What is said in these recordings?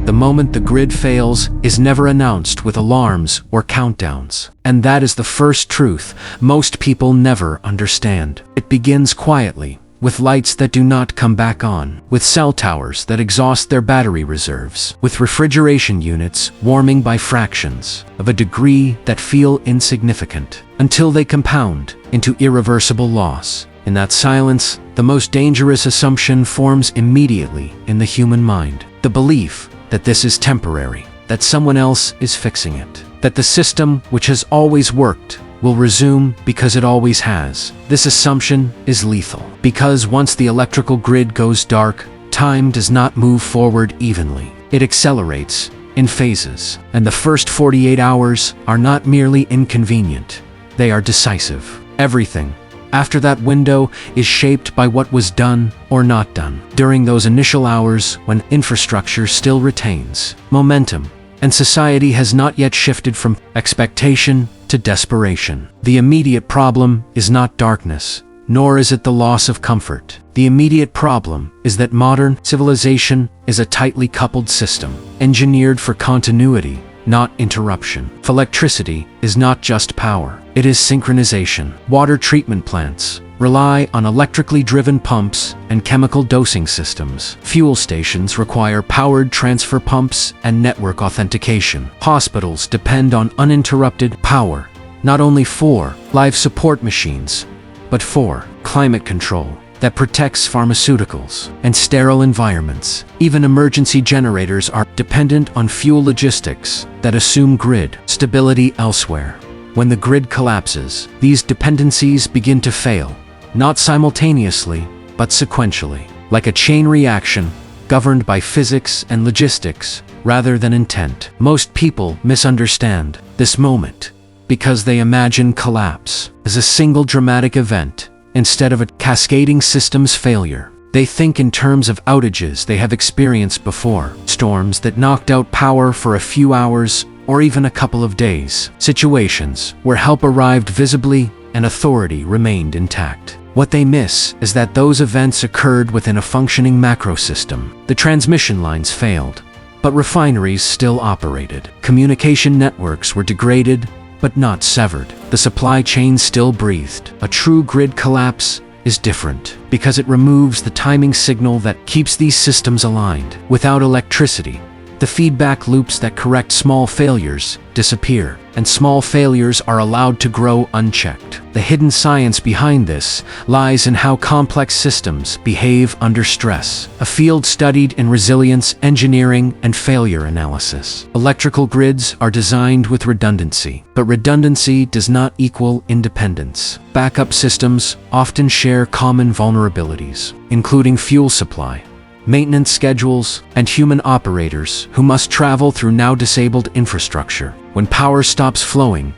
The moment the grid fails is never announced with alarms or countdowns. And that is the first truth most people never understand. It begins quietly, with lights that do not come back on, with cell towers that exhaust their battery reserves, with refrigeration units warming by fractions of a degree that feel insignificant, until they compound into irreversible loss. In that silence, the most dangerous assumption forms immediately in the human mind. The belief that this is temporary, that someone else is fixing it, that the system which has always worked will resume because it always has. This assumption is lethal, because once the electrical grid goes dark, time does not move forward evenly. It accelerates in phases, and the first 48 hours are not merely inconvenient, they are decisive. Everything after that window is shaped by what was done or not done during those initial hours when infrastructure still retains momentum, and society has not yet shifted from expectation to desperation. The immediate problem is not darkness, nor is it the loss of comfort. The immediate problem is that modern civilization is a tightly coupled system, engineered for continuity, not interruption. Electricity is not just power, it is synchronization. Water treatment plants rely on electrically driven pumps and chemical dosing systems. Fuel stations require powered transfer pumps and network authentication. Hospitals depend on uninterrupted power, not only for life support machines, but for climate control that protects pharmaceuticals and sterile environments. Even emergency generators are dependent on fuel logistics that assume grid stability elsewhere. When the grid collapses, these dependencies begin to fail, not simultaneously, but sequentially, like a chain reaction governed by physics and logistics rather than intent. Most people misunderstand this moment because they imagine collapse as a single dramatic event instead of a cascading systems failure. They think in terms of outages they have experienced before, storms that knocked out power for a few hours or even a couple of days, situations where help arrived visibly and authority remained intact. What they miss is that those events occurred within a functioning macro system. The transmission lines failed, but refineries still operated. Communication networks were degraded, but not severed. The supply chain still breathed. A true grid collapse is different because it removes the timing signal that keeps these systems aligned. Without electricity, the feedback loops that correct small failures disappear, and small failures are allowed to grow unchecked. The hidden science behind this lies in how complex systems behave under stress, a field studied in resilience engineering and failure analysis. Electrical grids are designed with redundancy, but redundancy does not equal independence. Backup systems often share common vulnerabilities, including fuel supply, maintenance schedules, and human operators who must travel through now disabled infrastructure. When power stops flowing,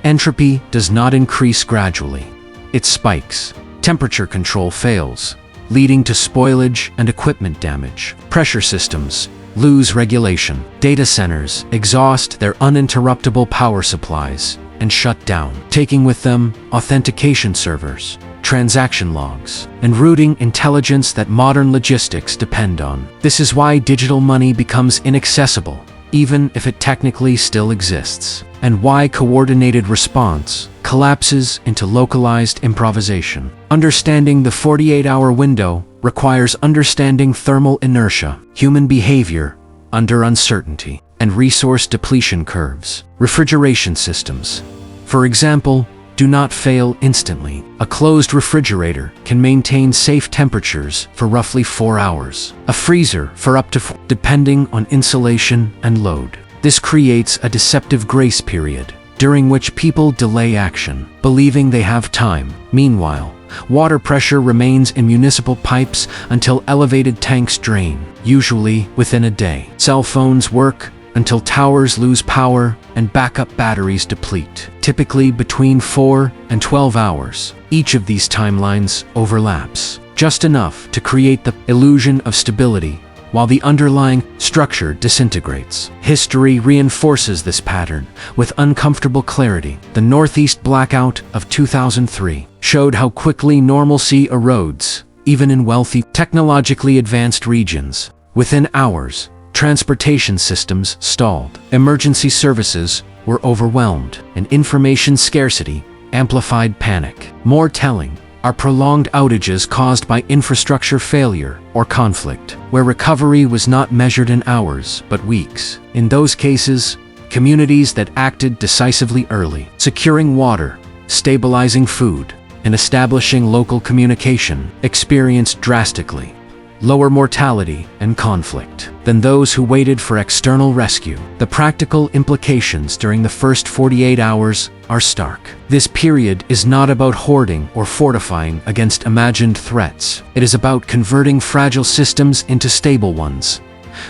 entropy does not increase gradually. It spikes. Temperature control fails, leading to spoilage and equipment damage. Pressure systems lose regulation. Data centers exhaust their uninterruptible power supplies and shut down, taking with them authentication servers, transaction logs, and routing intelligence that modern logistics depend on. This is why digital money becomes inaccessible, even if it technically still exists, and why coordinated response collapses into localized improvisation. Understanding the 48-hour window requires understanding thermal inertia, human behavior under uncertainty, and resource depletion curves. Refrigeration systems, for example, do not fail instantly. A closed refrigerator can maintain safe temperatures for roughly 4 hours. A freezer for up to 4, depending on insulation and load. This creates a deceptive grace period, during which people delay action, believing they have time. Meanwhile, water pressure remains in municipal pipes until elevated tanks drain, usually within a day. Cell phones work until towers lose power and backup batteries deplete, typically between 4 and 12 hours. Each of these timelines overlaps, just enough to create the illusion of stability while the underlying structure disintegrates. History reinforces this pattern with uncomfortable clarity. The Northeast blackout of 2003 showed how quickly normalcy erodes, even in wealthy, technologically advanced regions. Within hours, transportation systems stalled, emergency services were overwhelmed, and information scarcity amplified panic. More telling are prolonged outages caused by infrastructure failure or conflict, where recovery was not measured in hours but weeks. In those cases, communities that acted decisively early, securing water, stabilizing food, and establishing local communication, experienced drastically lower mortality and conflict than those who waited for external rescue. The practical implications during the first 48 hours are stark. This period is not about hoarding or fortifying against imagined threats. It is about converting fragile systems into stable ones.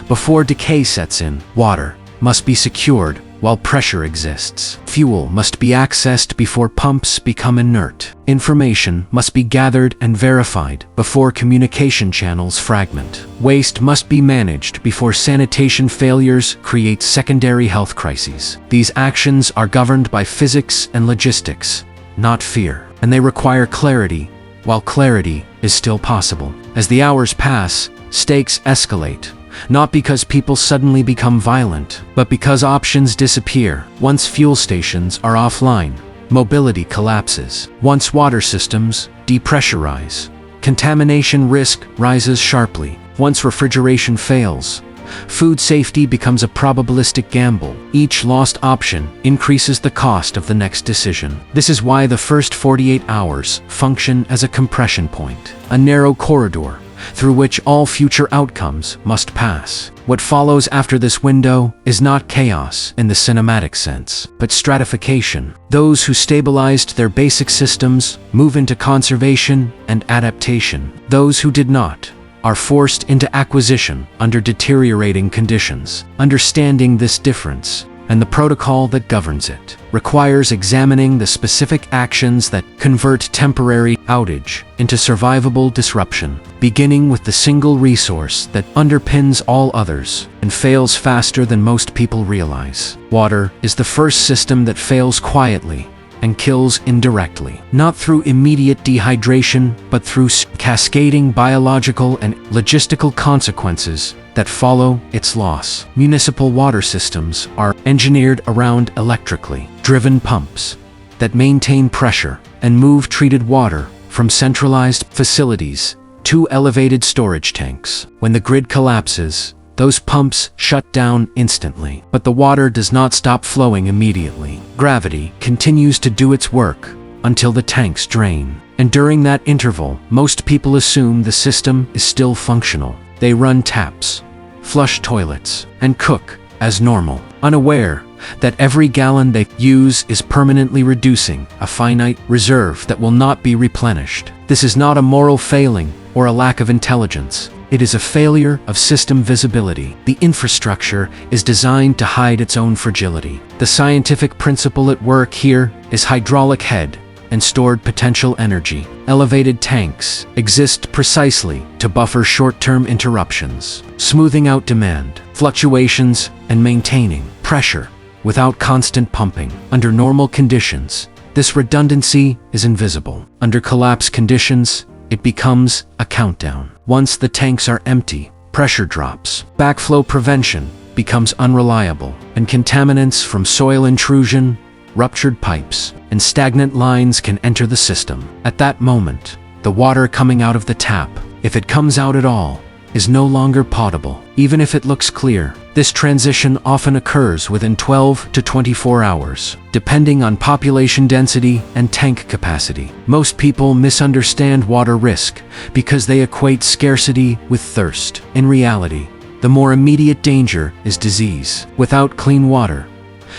Before decay sets in, water must be secured while pressure exists. Fuel must be accessed before pumps become inert. Information must be gathered and verified before communication channels fragment. Waste must be managed before sanitation failures create secondary health crises. These actions are governed by physics and logistics, not fear, and they require clarity, while clarity is still possible. As the hours pass, stakes escalate. Not because people suddenly become violent, but because options disappear. Once fuel stations are offline, mobility collapses. Once water systems depressurize, contamination risk rises sharply. Once refrigeration fails, food safety becomes a probabilistic gamble. Each lost option increases the cost of the next decision. This is why the first 48 hours function as a compression point, a narrow corridor through which all future outcomes must pass. What follows after this window is not chaos in the cinematic sense, but stratification. Those who stabilized their basic systems move into conservation and adaptation. Those who did not are forced into acquisition under deteriorating conditions. Understanding this difference and the protocol that governs it requires examining the specific actions that convert temporary outage into survivable disruption, beginning with the single resource that underpins all others and fails faster than most people realize. Water is the first system that fails quietly and kills indirectly, not through immediate dehydration, but through cascading biological and logistical consequences that follow its loss. Municipal water systems are engineered around electrically driven pumps that maintain pressure and move treated water from centralized facilities to elevated storage tanks. When the grid collapses, those pumps shut down instantly, but the water does not stop flowing immediately. Gravity continues to do its work until the tanks drain. And during that interval, most people assume the system is still functional. They run taps, flush toilets, and cook as normal, unaware that every gallon they use is permanently reducing a finite reserve that will not be replenished. This is not a moral failing or a lack of intelligence. It is a failure of system visibility. The infrastructure is designed to hide its own fragility. The scientific principle at work here is hydraulic head and stored potential energy. Elevated tanks exist precisely to buffer short-term interruptions, smoothing out demand, fluctuations, and maintaining pressure without constant pumping. Under normal conditions, this redundancy is invisible. Under collapse conditions, it becomes a countdown. Once the tanks are empty, pressure drops. Backflow prevention becomes unreliable, and contaminants from soil intrusion, ruptured pipes, and stagnant lines can enter the system. At that moment, the water coming out of the tap, if it comes out at all, is no longer potable, even if it looks clear. This transition often occurs within 12 to 24 hours, depending on population density and tank capacity. Most people misunderstand water risk because they equate scarcity with thirst. In reality, the more immediate danger is disease. Without clean water,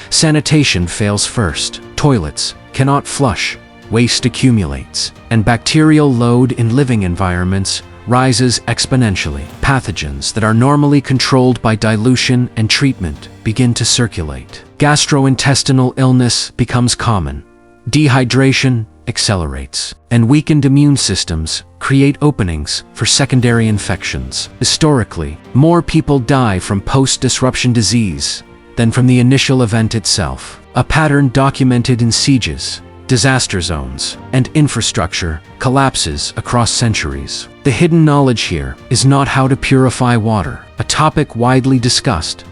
sanitation fails first. Toilets cannot flush, waste accumulates, and bacterial load in living environments rises exponentially. Pathogens that are normally controlled by dilution and treatment begin to circulate. Gastrointestinal illness becomes common. Dehydration accelerates, and weakened immune systems create openings for secondary infections. Historically, more people die from post-disruption disease than from the initial event itself, a pattern documented in sieges, disaster zones, and infrastructure collapses across centuries. The hidden knowledge here is not how to purify water, a topic widely discussed.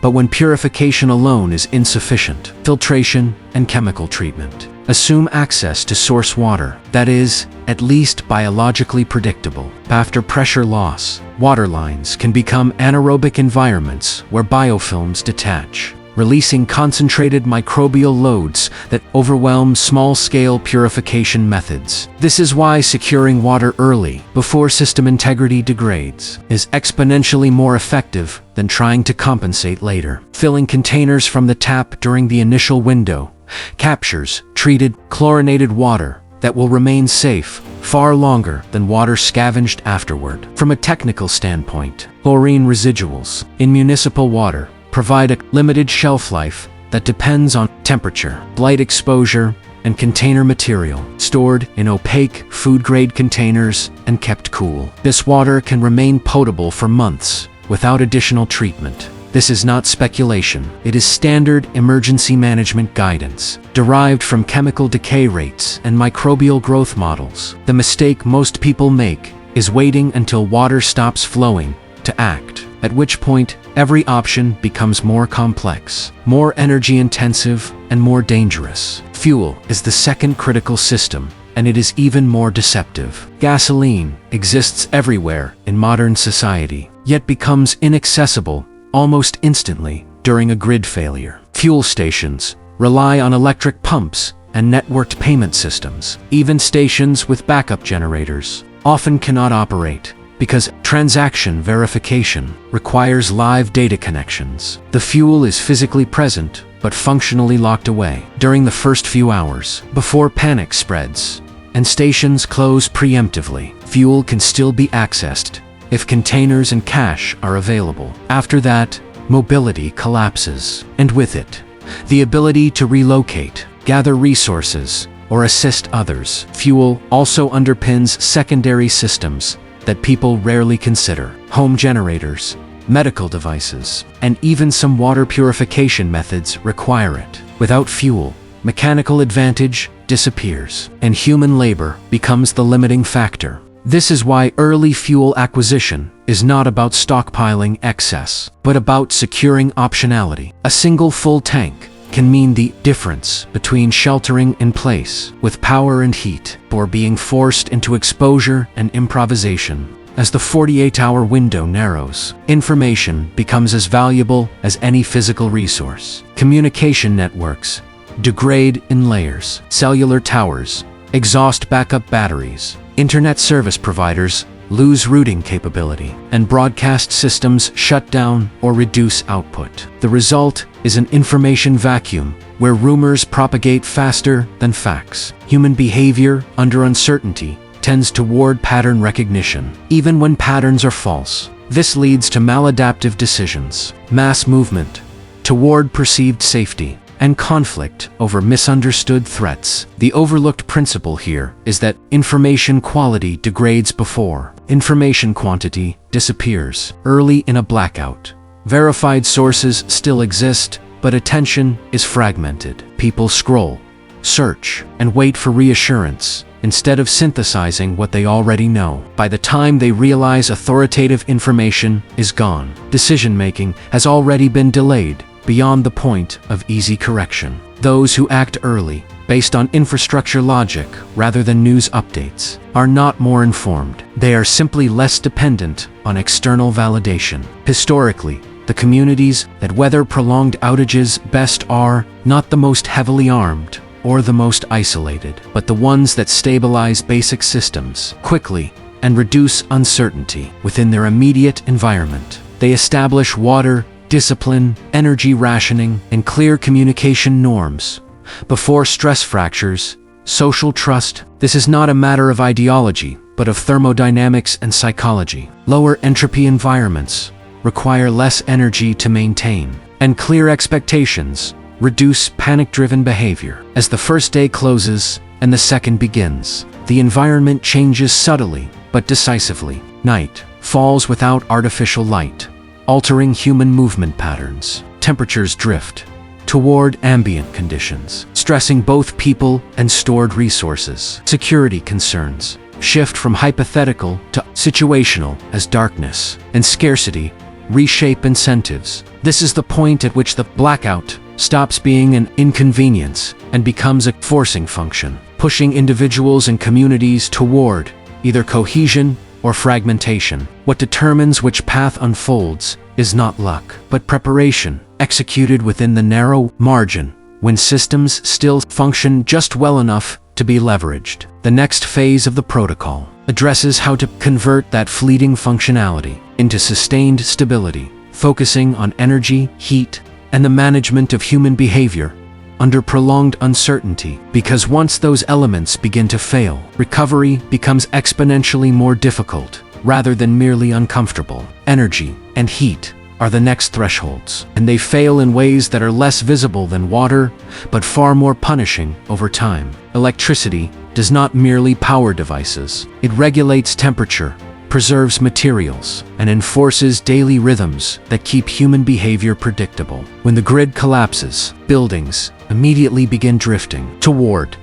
But when purification alone is insufficient, filtration and chemical treatment assume access to source water that is, at least biologically predictable. After pressure loss, water lines can become anaerobic environments where biofilms detach, releasing concentrated microbial loads that overwhelm small-scale purification methods. This is why securing water early, before system integrity degrades, is exponentially more effective than trying to compensate later. Filling containers from the tap during the initial window captures treated, chlorinated water that will remain safe far longer than water scavenged afterward. From a technical standpoint, chlorine residuals in municipal water provide a limited shelf life that depends on temperature, light exposure, and container material, stored in opaque, food-grade containers and kept cool. This water can remain potable for months without additional treatment. This is not speculation. It is standard emergency management guidance, derived from chemical decay rates and microbial growth models. The mistake most people make is waiting until water stops flowing to act, at which point every option becomes more complex, more energy-intensive, and more dangerous. Fuel is the second critical system, and it is even more deceptive. Gasoline exists everywhere in modern society, yet becomes inaccessible almost instantly during a grid failure. Fuel stations rely on electric pumps and networked payment systems. Even stations with backup generators often cannot operate because transaction verification requires live data connections. The fuel is physically present but functionally locked away during the first few hours before panic spreads and stations close preemptively. Fuel can still be accessed if containers and cash are available. After that, mobility collapses, and with it, the ability to relocate, gather resources, or assist others. Fuel also underpins secondary systems that people rarely consider: home generators, medical devices, and even some water purification methods require it. Without fuel, mechanical advantage disappears, and human labor becomes the limiting factor. This is why early fuel acquisition is not about stockpiling excess, but about securing optionality. A single full tank can mean the difference between sheltering in place with power and heat, or being forced into exposure and improvisation. As the 48-hour window narrows, information becomes as valuable as any physical resource. Communication networks degrade in layers. Cellular towers exhaust backup batteries. Internet service providers lose routing capability, and broadcast systems shut down or reduce output. The result is an information vacuum where rumors propagate faster than facts. Human behavior under uncertainty tends toward pattern recognition, even when patterns are false. This leads to maladaptive decisions, mass movement toward perceived safety, and conflict over misunderstood threats. The overlooked principle here is that information quality degrades before information quantity disappears. Early in a blackout, verified sources still exist, but attention is fragmented. People scroll, search, and wait for reassurance instead of synthesizing what they already know. By the time they realize authoritative information is gone, decision-making has already been delayed beyond the point of easy correction. Those who act early, based on infrastructure logic rather than news updates, are not more informed. They are simply less dependent on external validation. Historically, the communities that weather prolonged outages best are not the most heavily armed or the most isolated, but the ones that stabilize basic systems quickly and reduce uncertainty within their immediate environment. They establish water discipline, energy rationing, and clear communication norms before stress fractures, social trust. This is not a matter of ideology, but of thermodynamics and psychology. Lower entropy environments require less energy to maintain, and clear expectations reduce panic-driven behavior. As the first day closes and the second begins, the environment changes subtly but decisively. Night falls without artificial light, altering human movement patterns. Temperatures drift toward ambient conditions, stressing both people and stored resources. Security concerns shift from hypothetical to situational as darkness and scarcity reshape incentives. This is the point at which the blackout stops being an inconvenience and becomes a forcing function, pushing individuals and communities toward either cohesion or fragmentation. What determines which path unfolds is not luck, but preparation, executed within the narrow margin when systems still function just well enough to be leveraged. The next phase of the protocol addresses how to convert that fleeting functionality into sustained stability, focusing on energy, heat, and the management of human behavior under prolonged uncertainty, because once those elements begin to fail, recovery becomes exponentially more difficult rather than merely uncomfortable. Energy and heat are the next thresholds, and they fail in ways that are less visible than water, but far more punishing over time. Electricity does not merely power devices. It regulates temperature, preserves materials, and enforces daily rhythms that keep human behavior predictable. When the grid collapses, buildings immediately begin drifting toward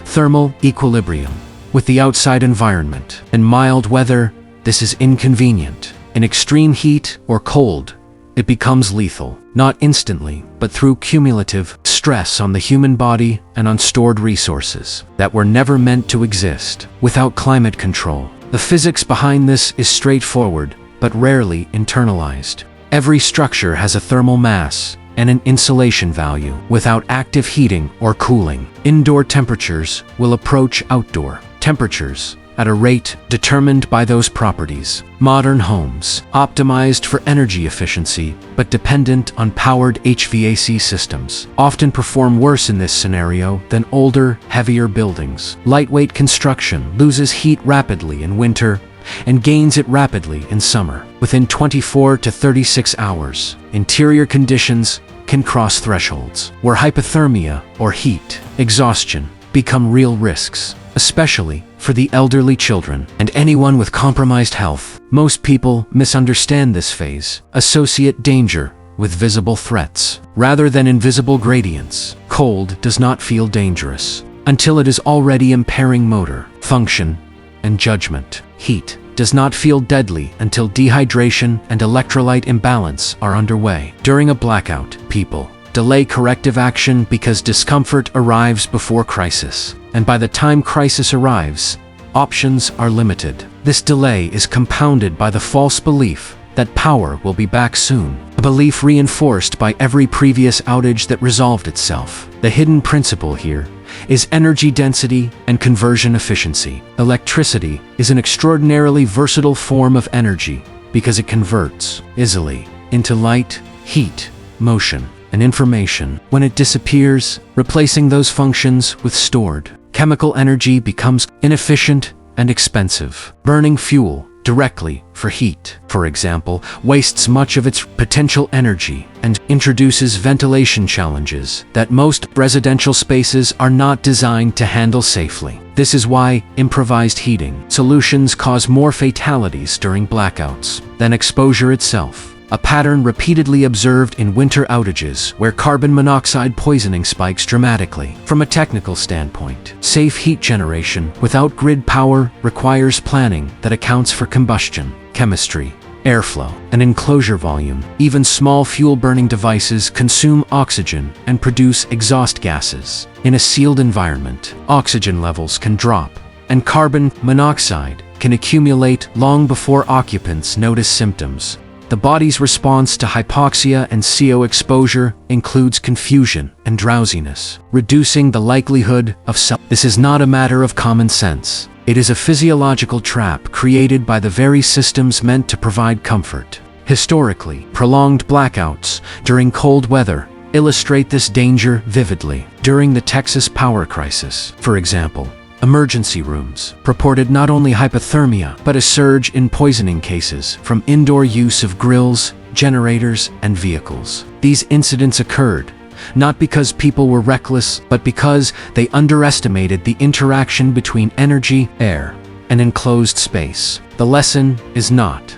thermal equilibrium with the outside environment. In mild weather, this is inconvenient. In extreme heat or cold, it becomes lethal, not instantly, but through cumulative stress on the human body and on stored resources that were never meant to exist. Without climate control, the physics behind this is straightforward, but rarely internalized. Every structure has a thermal mass and an insulation value. Without active heating or cooling, indoor temperatures will approach outdoor temperatures at a rate determined by those properties. Modern homes, optimized for energy efficiency but dependent on powered HVAC systems, often perform worse in this scenario than older, heavier buildings. Lightweight construction loses heat rapidly in winter and gains it rapidly in summer. Within 24 to 36 hours, interior conditions can cross thresholds where hypothermia or heat exhaustion become real risks, especially for the elderly, children, and anyone with compromised health. Most people misunderstand this phase, associate danger with visible threats rather than invisible gradients. Cold does not feel dangerous until it is already impairing motor function and judgment. Heat does not feel deadly until dehydration and electrolyte imbalance are underway. During a blackout, people delay corrective action because discomfort arrives before crisis, and by the time crisis arrives, options are limited. This delay is compounded by the false belief that power will be back soon, a belief reinforced by every previous outage that resolved itself. The hidden principle here is energy density and conversion efficiency. Electricity is an extraordinarily versatile form of energy because it converts easily into light, heat, motion, and information. When it disappears, replacing those functions with stored chemical energy becomes inefficient and expensive. Burning fuel directly for heat, for example, wastes much of its potential energy and introduces ventilation challenges that most residential spaces are not designed to handle safely. This is why improvised heating solutions cause more fatalities during blackouts than exposure itself. A pattern repeatedly observed in winter outages where carbon monoxide poisoning spikes dramatically. From a technical standpoint, safe heat generation without grid power requires planning that accounts for combustion, chemistry, airflow, and enclosure volume. Even small fuel-burning devices consume oxygen and produce exhaust gases. In a sealed environment, oxygen levels can drop, and carbon monoxide can accumulate long before occupants notice symptoms. The body's response to hypoxia and CO exposure includes confusion and drowsiness, reducing the likelihood of This is not a matter of common sense. It is a physiological trap created by the very systems meant to provide comfort. Historically, prolonged blackouts during cold weather illustrate this danger vividly. During the Texas power crisis, for example, emergency rooms reported not only hypothermia, but a surge in poisoning cases from indoor use of grills, generators, and vehicles. These incidents occurred not because people were reckless, but because they underestimated the interaction between energy, air, and enclosed space. The lesson is not,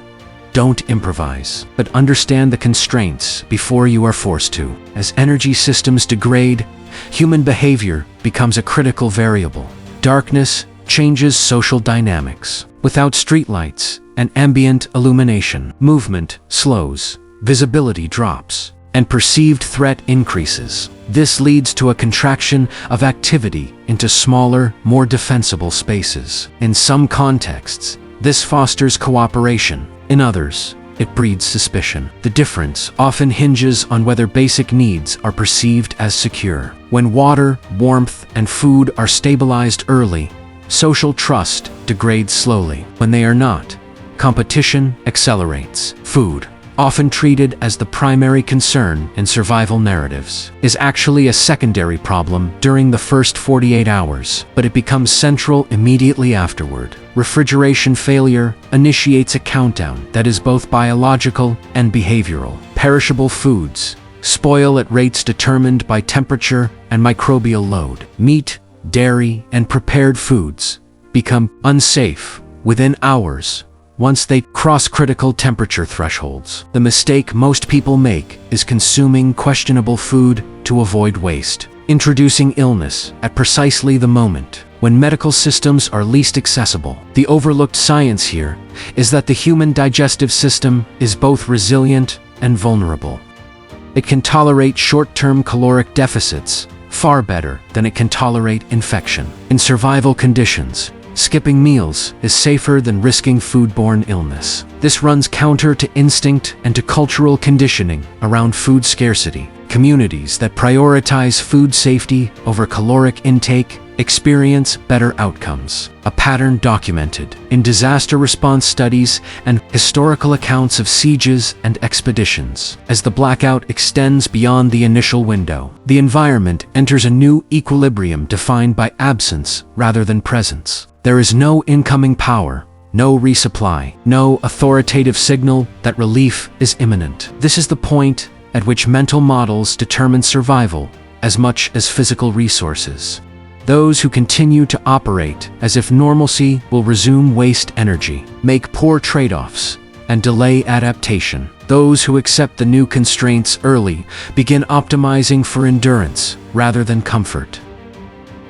don't improvise, but understand the constraints before you are forced to. As energy systems degrade, human behavior becomes a critical variable. Darkness changes social dynamics. Without streetlights and ambient illumination. Movement slows, visibility drops, and perceived threat increases. This leads to a contraction of activity into smaller, more defensible spaces. In some contexts, this fosters cooperation. In others, it breeds suspicion. The difference often hinges on whether basic needs are perceived as secure. When water, warmth, and food are stabilized early, social trust degrades slowly. When they are not, competition accelerates. Food, often treated as the primary concern in survival narratives, is actually a secondary problem during the first 48 hours, but it becomes central immediately afterward. Refrigeration failure initiates a countdown that is both biological and behavioral. Perishable foods spoil at rates determined by temperature and microbial load. Meat, dairy, and prepared foods become unsafe within hours once they cross critical temperature thresholds. The mistake most people make is consuming questionable food to avoid waste, introducing illness at precisely the moment when medical systems are least accessible. The overlooked science here is that the human digestive system is both resilient and vulnerable. It can tolerate short-term caloric deficits far better than it can tolerate infection. In survival conditions, skipping meals is safer than risking foodborne illness. This runs counter to instinct and to cultural conditioning around food scarcity. Communities that prioritize food safety over caloric intake experience better outcomes, a pattern documented in disaster response studies and historical accounts of sieges and expeditions. As the blackout extends beyond the initial window, the environment enters a new equilibrium defined by absence rather than presence. There is no incoming power, no resupply, no authoritative signal that relief is imminent. This is the point at which mental models determine survival as much as physical resources. Those who continue to operate as if normalcy will resume waste energy, make poor trade-offs, and delay adaptation. Those who accept the new constraints early begin optimizing for endurance rather than comfort.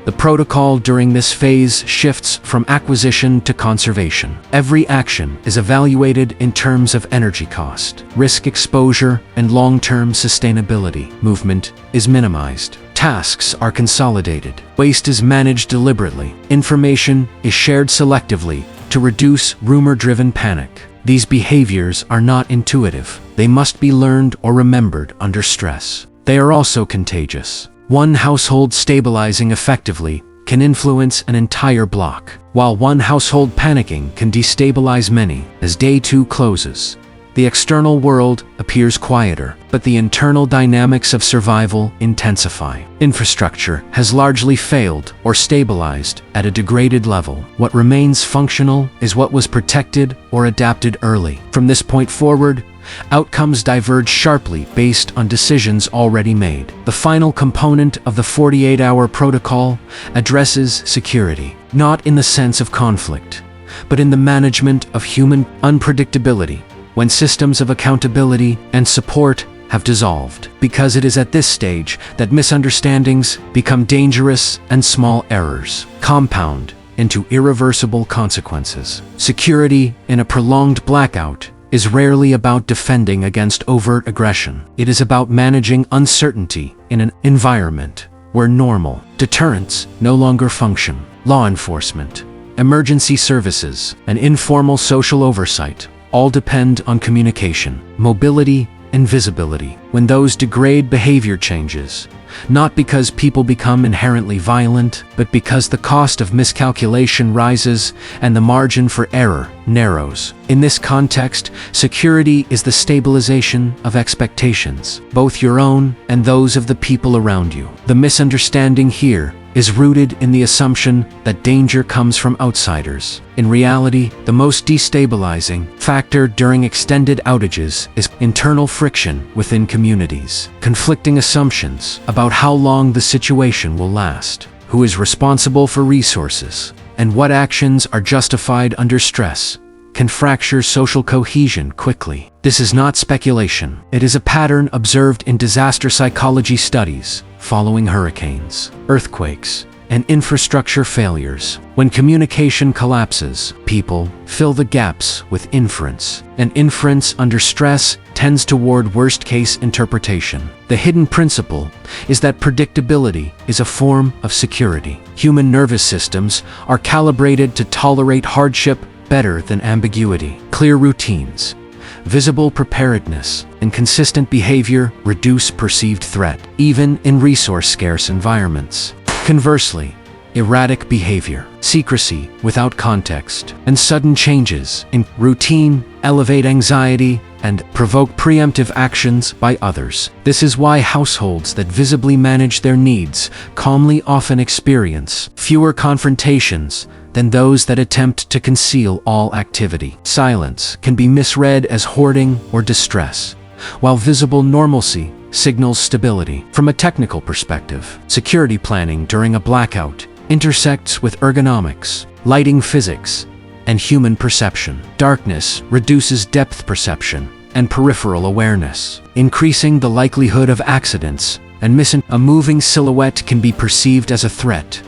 The protocol during this phase shifts from acquisition to conservation. Every action is evaluated in terms of energy cost, risk exposure, and long-term sustainability. Movement is minimized. Tasks are consolidated. Waste is managed deliberately. Information is shared selectively to reduce rumor-driven panic. These behaviors are not intuitive. They must be learned or remembered under stress. They are also contagious. One household stabilizing effectively can influence an entire block, while one household panicking can destabilize many. As day 2 closes, the external world appears quieter, but the internal dynamics of survival intensify. Infrastructure has largely failed or stabilized at a degraded level. What remains functional is what was protected or adapted early. From this point forward, outcomes diverge sharply based on decisions already made. The final component of the 48-hour protocol addresses security, not in the sense of conflict, but in the management of human unpredictability, when systems of accountability and support have dissolved. Because it is at this stage that misunderstandings become dangerous and small errors compound into irreversible consequences. Security in a prolonged blackout is rarely about defending against overt aggression. It is about managing uncertainty in an environment where normal deterrents no longer function. Law enforcement, emergency services, and informal social oversight all depend on communication, mobility, and visibility. When those degrade, behavior changes, not because people become inherently violent, but because the cost of miscalculation rises and the margin for error narrows. In this context, security is the stabilization of expectations, both your own and those of the people around you. The misunderstanding here is rooted in the assumption that danger comes from outsiders. In reality, the most destabilizing factor during extended outages is internal friction within communities. Conflicting assumptions about how long the situation will last, who is responsible for resources, and what actions are justified under stress can fracture social cohesion quickly. This is not speculation. It is a pattern observed in disaster psychology studies following hurricanes, earthquakes, and infrastructure failures. When communication collapses, people fill the gaps with inference, and inference under stress tends toward worst-case interpretation. The hidden principle is that predictability is a form of security. Human nervous systems are calibrated to tolerate hardship better than ambiguity. Clear routines, visible preparedness, and consistent behavior reduce perceived threat, even in resource-scarce environments. Conversely, erratic behavior, secrecy without context, and sudden changes in routine elevate anxiety and provoke preemptive actions by others. This is why households that visibly manage their needs calmly often experience fewer confrontations than those that attempt to conceal all activity. Silence can be misread as hoarding or distress, while visible normalcy signals stability. From a technical perspective, security planning during a blackout intersects with ergonomics, lighting physics, and human perception. Darkness reduces depth perception and peripheral awareness, increasing the likelihood of accidents and missing. A moving silhouette can be perceived as a threat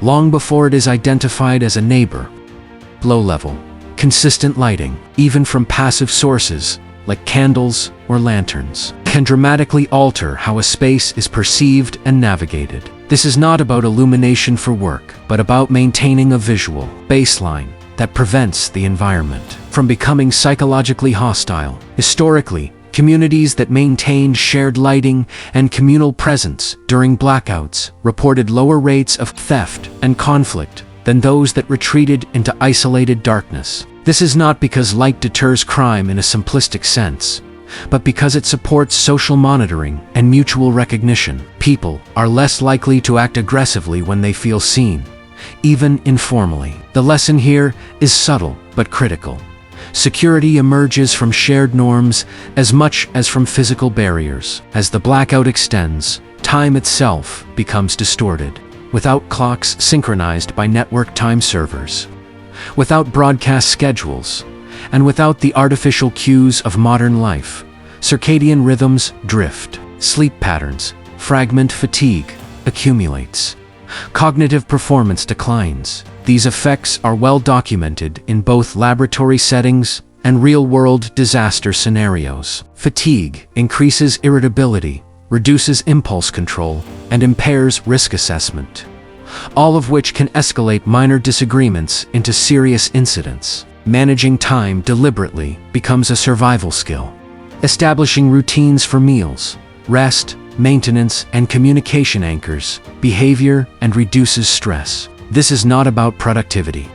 long before it is identified as a neighbor. Low-level, consistent lighting, even from passive sources like candles or lanterns, can dramatically alter how a space is perceived and navigated. This is not about illumination for work, but about maintaining a visual baseline that prevents the environment from becoming psychologically hostile. Historically, communities that maintained shared lighting and communal presence during blackouts reported lower rates of theft and conflict than those that retreated into isolated darkness. This is not because light deters crime in a simplistic sense, but because it supports social monitoring and mutual recognition. People are less likely to act aggressively when they feel seen, even informally. The lesson here is subtle but critical. Security emerges from shared norms as much as from physical barriers. As the blackout extends, time itself becomes distorted. Without clocks synchronized by network time servers, without broadcast schedules, and without the artificial cues of modern life, circadian rhythms drift, sleep patterns fragment, fatigue accumulates, cognitive performance declines. These effects are well documented in both laboratory settings and real-world disaster scenarios. Fatigue increases irritability, reduces impulse control, and impairs risk assessment, all of which can escalate minor disagreements into serious incidents. Managing time deliberately becomes a survival skill. Establishing routines for meals, rest, maintenance, and communication anchors behavior and reduces stress. This is not about productivity.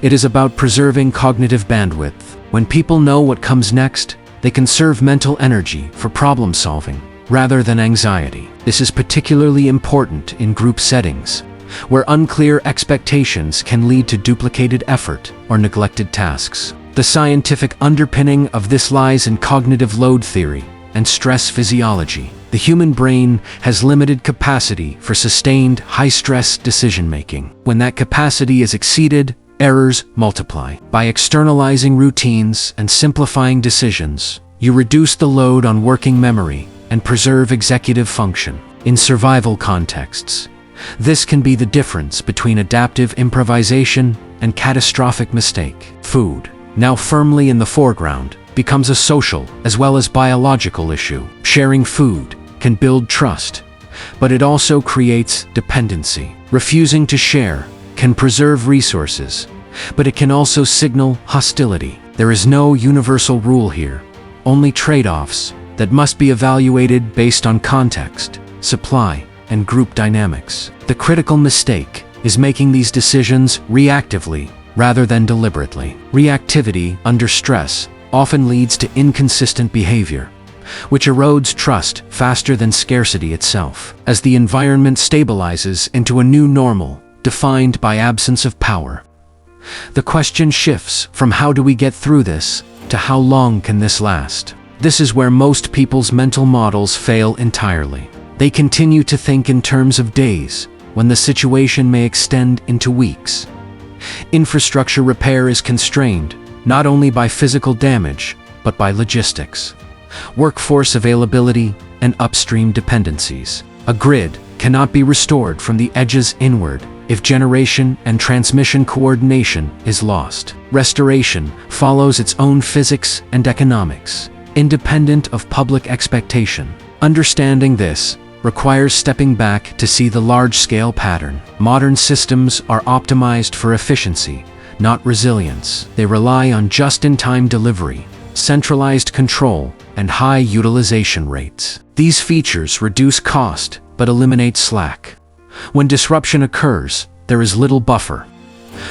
It is about preserving cognitive bandwidth. When people know what comes next, they conserve mental energy for problem solving rather than anxiety. This is particularly important in group settings, where unclear expectations can lead to duplicated effort or neglected tasks. The scientific underpinning of this lies in cognitive load theory and stress physiology. The human brain has limited capacity for sustained, high-stress decision-making. When that capacity is exceeded, errors multiply. By externalizing routines and simplifying decisions, you reduce the load on working memory and preserve executive function. In survival contexts, this can be the difference between adaptive improvisation and catastrophic mistake. Food, now firmly in the foreground, becomes a social as well as biological issue. Sharing food can build trust, but it also creates dependency. Refusing to share can preserve resources, but it can also signal hostility. There is no universal rule here, only trade-offs that must be evaluated based on context, supply, and group dynamics. The critical mistake is making these decisions reactively rather than deliberately. Reactivity under stress often leads to inconsistent behavior, which erodes trust faster than scarcity itself. As the environment stabilizes into a new normal, defined by absence of power, the question shifts from how do we get through this to how long can this last? This is where most people's mental models fail entirely. They continue to think in terms of days, when the situation may extend into weeks. Infrastructure repair is constrained not only by physical damage, but by logistics, workforce availability, and upstream dependencies. A grid cannot be restored from the edges inward if generation and transmission coordination is lost. Restoration follows its own physics and economics, independent of public expectation. Understanding this requires stepping back to see the large-scale pattern. Modern systems are optimized for efficiency, not resilience. They rely on just-in-time delivery, centralized control, and high utilization rates. These features reduce cost but eliminate slack. When disruption occurs, there is little buffer.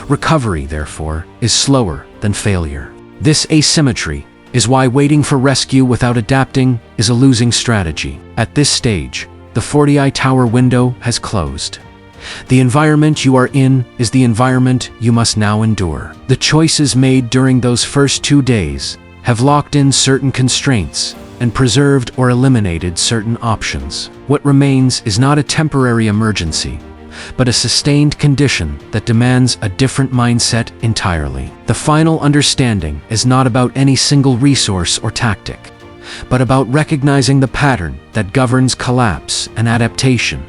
Recovery, therefore, is slower than failure. This asymmetry is why waiting for rescue without adapting is a losing strategy. At this stage, the 40i tower window has closed. The environment you are in is the environment you must now endure. The choices made during those first 2 days have locked in certain constraints and preserved or eliminated certain options. What remains is not a temporary emergency, but a sustained condition that demands a different mindset entirely. The final understanding is not about any single resource or tactic, but about recognizing the pattern that governs collapse and adaptation,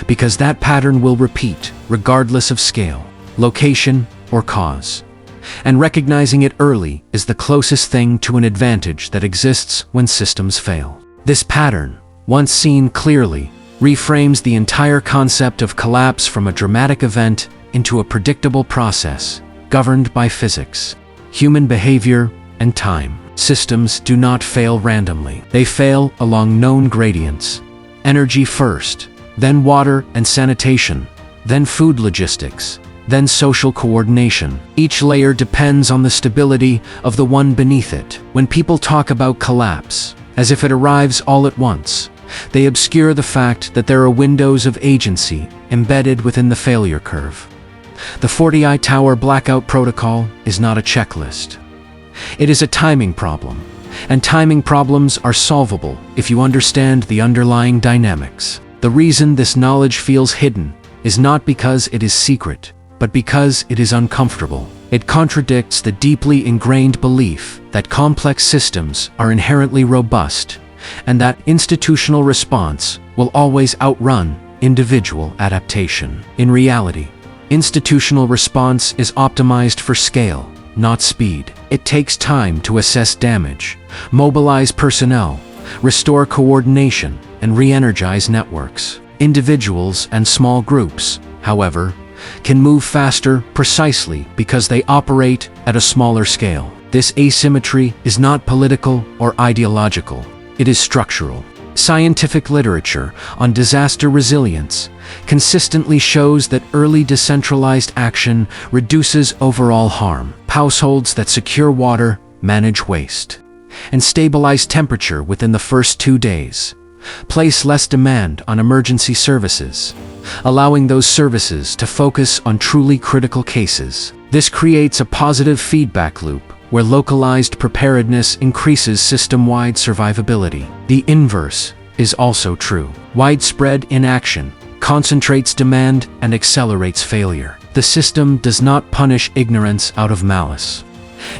because that pattern will repeat regardless of scale, location, or cause. And recognizing it early is the closest thing to an advantage that exists when systems fail. This pattern, once seen clearly, reframes the entire concept of collapse from a dramatic event into a predictable process governed by physics, human behavior, and time. Systems do not fail randomly. They fail along known gradients. Energy first, then water and sanitation, then food logistics, then social coordination. Each layer depends on the stability of the one beneath it. When people talk about collapse, as if it arrives all at once, they obscure the fact that there are windows of agency embedded within the failure curve. The 40i Tower Blackout Protocol is not a checklist. It is a timing problem, and timing problems are solvable if you understand the underlying dynamics. The reason this knowledge feels hidden is not because it is secret, but because it is uncomfortable. It contradicts the deeply ingrained belief that complex systems are inherently robust, and that institutional response will always outrun individual adaptation. In reality, institutional response is optimized for scale, not speed. It takes time to assess damage, mobilize personnel, restore coordination, and re-energize networks. Individuals and small groups, however, can move faster precisely because they operate at a smaller scale. This asymmetry is not political or ideological. It is structural. Scientific literature on disaster resilience consistently shows that early decentralized action reduces overall harm. Households that secure water, manage waste, and stabilize temperature within the first 2 days place less demand on emergency services, allowing those services to focus on truly critical cases. This creates a positive feedback loop where localized preparedness increases system-wide survivability. The inverse is also true. Widespread inaction concentrates demand and accelerates failure. The system does not punish ignorance out of malice.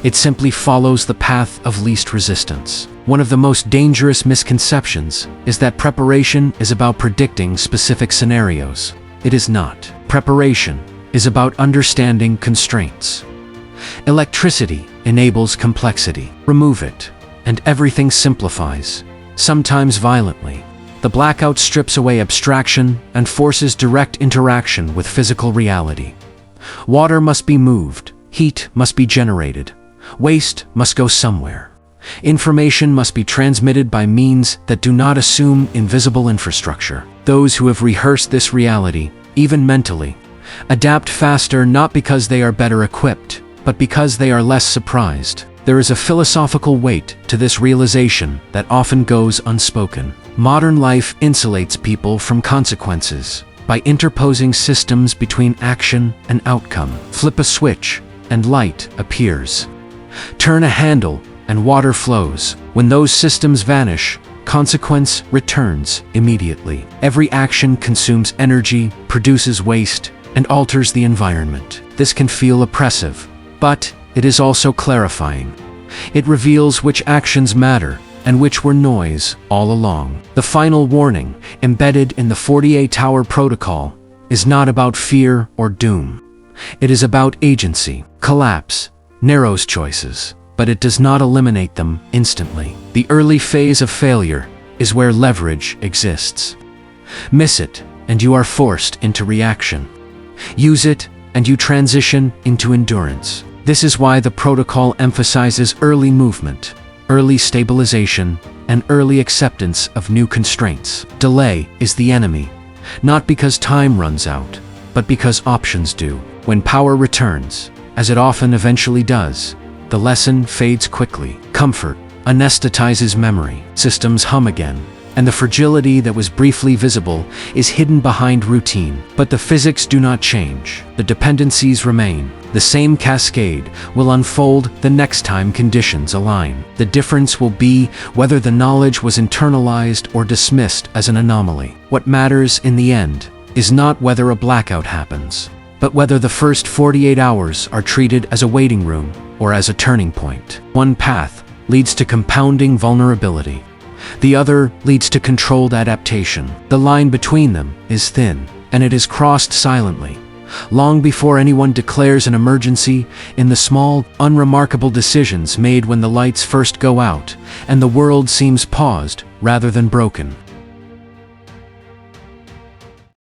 It simply follows the path of least resistance. One of the most dangerous misconceptions is that preparation is about predicting specific scenarios. It is not. Preparation is about understanding constraints. Electricity enables complexity. Remove it, and everything simplifies, sometimes violently. The blackout strips away abstraction and forces direct interaction with physical reality. Water must be moved, heat must be generated, waste must go somewhere. Information must be transmitted by means that do not assume invisible infrastructure. Those who have rehearsed this reality, even mentally, adapt faster not because they are better equipped, but because they are less surprised. There is a philosophical weight to this realization that often goes unspoken. Modern life insulates people from consequences by interposing systems between action and outcome. Flip a switch, and light appears. Turn a handle, and water flows. When those systems vanish, consequence returns immediately. Every action consumes energy, produces waste, and alters the environment. This can feel oppressive, but it is also clarifying. It reveals which actions matter and which were noise all along. The final warning, embedded in the 48-hour protocol, is not about fear or doom. It is about agency. Collapse narrows choices, but it does not eliminate them instantly. The early phase of failure is where leverage exists. Miss it, and you are forced into reaction. Use it, and you transition into endurance. This is why the protocol emphasizes early movement, early stabilization, and early acceptance of new constraints. Delay is the enemy, not because time runs out, but because options do. When power returns, as it often eventually does, the lesson fades quickly. Comfort anesthetizes memory. Systems hum again, and the fragility that was briefly visible is hidden behind routine. But the physics do not change. The dependencies remain. The same cascade will unfold the next time conditions align. The difference will be whether the knowledge was internalized or dismissed as an anomaly. What matters in the end is not whether a blackout happens, but whether the first 48 hours are treated as a waiting room or as a turning point. One path leads to compounding vulnerability. The other leads to controlled adaptation. The line between them is thin, and it is crossed silently, long before anyone declares an emergency, in the small, unremarkable decisions made when the lights first go out, and the world seems paused rather than broken.